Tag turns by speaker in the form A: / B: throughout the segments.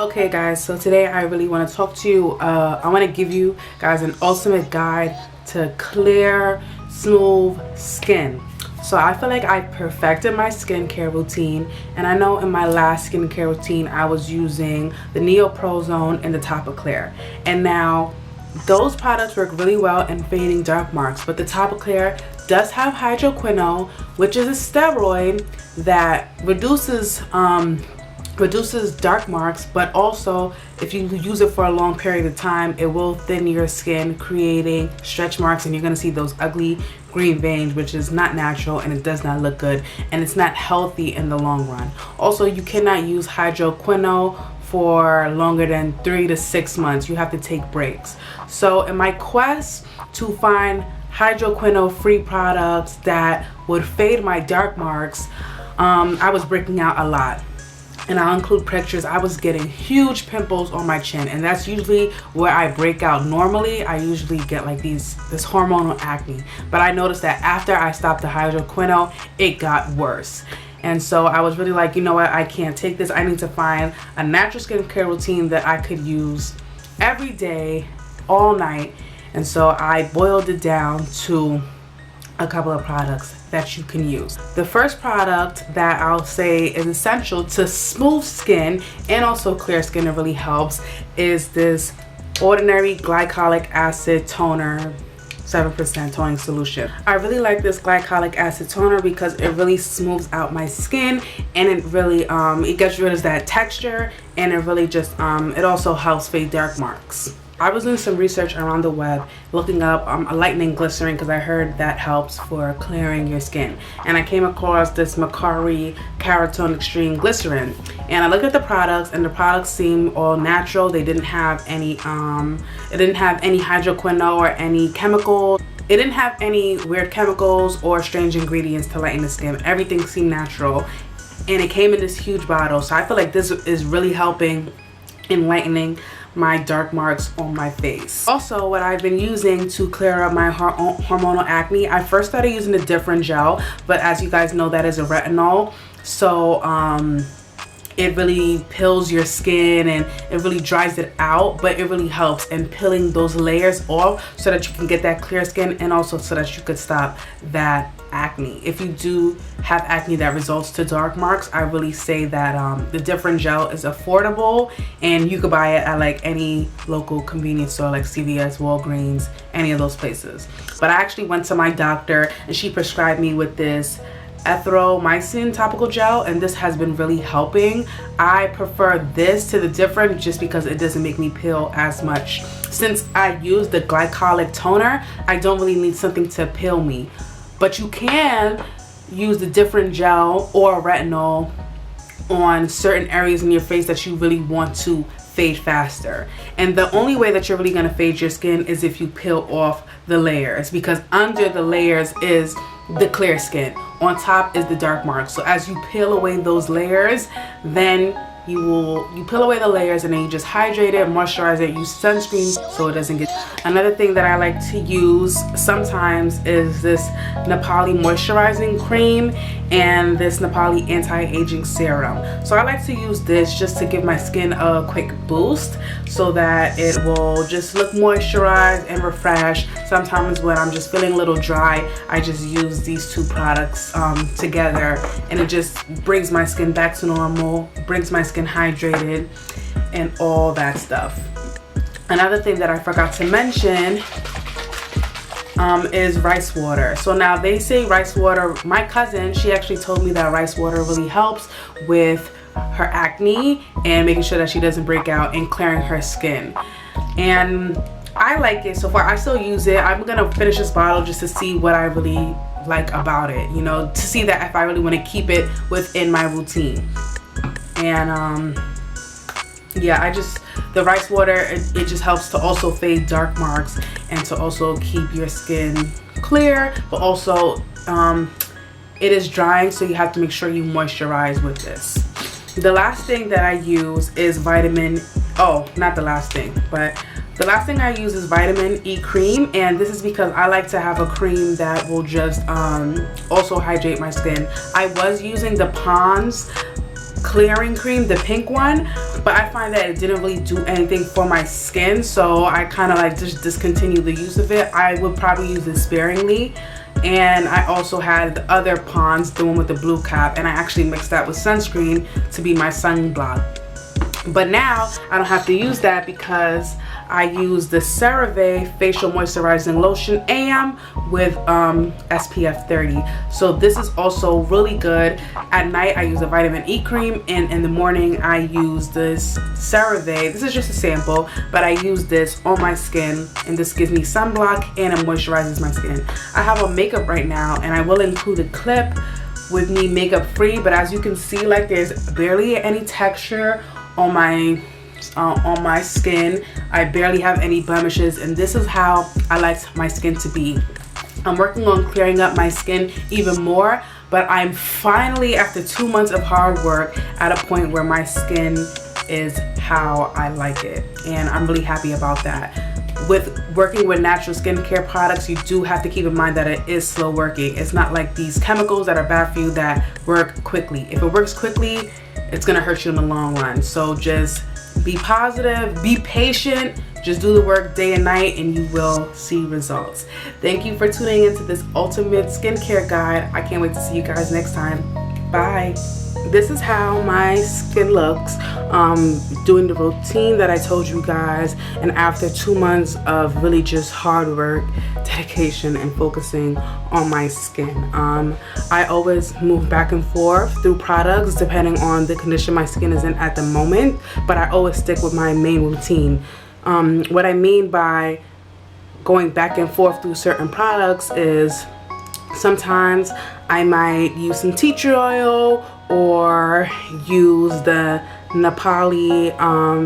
A: Okay guys, so today I really want to talk to you. I want to give you guys an ultimate guide to clear, smooth skin. So I feel like I perfected my skincare routine, and I know in my last skincare routine I was using the NEOPROSONE and the TOPICLEAR, and now those products work really well in fading dark marks, but the TOPICLEAR does have hydroquinone, which is a steroid that reduces dark marks, but also if you use it for a long period of time, it will thin your skin, creating stretch marks, and you're going to see those ugly green veins, which is not natural and it does not look good, and it's not healthy in the long run. Also, you cannot use hydroquinone for longer than 3 to 6 months. You have to take breaks. So in my quest to find hydroquinone free products that would fade my dark marks, I was breaking out a lot. And I'll include pictures. I was getting huge pimples on my chin, and that's usually where I break out. Normally I usually get like this hormonal acne, but I noticed that after I stopped the hydroquinone, it got worse. And so I was really like, you know what, I can't take this. I need to find a natural skincare routine that I could use every day, all night. And so I boiled it down to a couple of products that you can use. The first product that I'll say is essential to smooth skin and also clear skin, it really helps, is this ordinary glycolic acid toner 7% toning solution. I really like this glycolic acid toner because it really smooths out my skin, and it really it gets rid of that texture, and it really just it also helps fade dark marks. I was doing some research around the web looking up a lightening glycerin because I heard that helps for clearing your skin, and I came across this Makari Keratone Extreme Glycerin, and I looked at the products, and the products seemed all natural. They didn't have any hydroquinone or any chemicals. It didn't have any weird chemicals or strange ingredients to lighten the skin. Everything seemed natural, and it came in this huge bottle. So I feel like this is really helping in lightening my dark marks on my face. Also, what I've been using to clear up my hormonal acne, I first started using the Differin Gel, but as you guys know, that is a retinol. So it really pills your skin and it really dries it out, but it really helps in peeling those layers off so that you can get that clear skin, and also so that you could stop that acne. If you do have acne that results to dark marks, I really say that the Differin Gel is affordable, and you could buy it at like any local convenience store like CVS, Walgreens, any of those places. But I actually went to my doctor and she prescribed me with this Erythromycin Topical Gel, and this has been really helping. I prefer this to the Differin just because it doesn't make me peel as much. Since I use the glycolic toner, I don't really need something to peel me. But you can use the Differin Gel or retinol on certain areas in your face that you really want to fade faster. And the only way that you're really going to fade your skin is if you peel off the layers, because under the layers is the clear skin. On top is the dark marks. So as you peel away those layers, then you peel away the layers, and then you just hydrate it, moisturize it, use sunscreen so it doesn't get. Another thing that I like to use sometimes is this Pali moisturizing cream and this Pali anti-aging serum. So I like to use this just to give my skin a quick boost so that it will just look moisturized and refreshed. Sometimes when I'm just feeling a little dry, I just use these two products together, and it just brings my skin back to normal, brings my skin hydrated, and all that stuff. Another thing that I forgot to mention is rice water. So now they say rice water, my cousin, she actually told me that rice water really helps with her acne and making sure that she doesn't break out and clearing her skin. And I like it so far. I still use it. I'm gonna finish this bottle just to see what I really like about it, you know, to see that if I really want to keep it within my routine. And yeah, the rice water, it just helps to also fade dark marks and to also keep your skin clear, but also it is drying, so you have to make sure you moisturize with this. The last thing that I use is vitamin, not the last thing, but the last thing I use is vitamin E cream, and this is because I like to have a cream that will just also hydrate my skin. I was using the Pond's clearing cream, the pink one, but I find that it didn't really do anything for my skin, so I kind of like just discontinued the use of it. I would probably use it sparingly. And I also had the other Pond's, the one with the blue cap, and I actually mixed that with sunscreen to be my sunblock. But now I don't have to use that because I use the CeraVe Facial Moisturizing Lotion AM with SPF 30. So this is also really good. At night I use a vitamin E cream, and in the morning I use this CeraVe. This is just a sample, but I use this on my skin, and this gives me sunblock and it moisturizes my skin. I have a makeup right now, and I will include a clip with me makeup free, but as you can see, like, there's barely any texture on my skin. I barely have any blemishes, and this is how I like my skin to be. I'm working on clearing up my skin even more, but I'm finally, after 2 months of hard work, at a point where my skin is how I like it, and I'm really happy about that. With working with natural skincare products, you do have to keep in mind that it is slow working. It's not like these chemicals that are bad for you that work quickly. If it works quickly, it's gonna hurt you in the long run. So just be positive, be patient, just do the work day and night, and you will see results. Thank you for tuning into this ultimate skincare guide. I can't wait to see you guys next time. Bye. This is how my skin looks doing the routine that I told you guys, and after 2 months of really just hard work, dedication, and focusing on my skin. I always move back and forth through products depending on the condition my skin is in at the moment, but I always stick with my main routine. What I mean by going back and forth through certain products is sometimes I might use some tea tree oil or use the Pali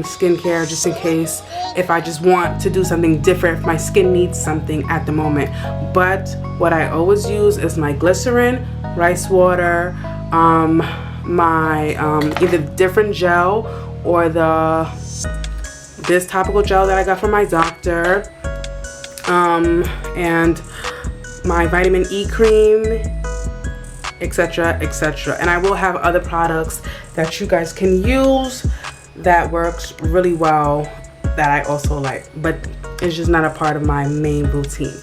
A: skincare just in case, if I just want to do something different, if my skin needs something at the moment. But what I always use is my glycerin, rice water, my either Differin Gel or this topical gel that I got from my doctor, and my vitamin E cream, etc, etc. And I will have other products that you guys can use that works really well that I also like, but it's just not a part of my main routine.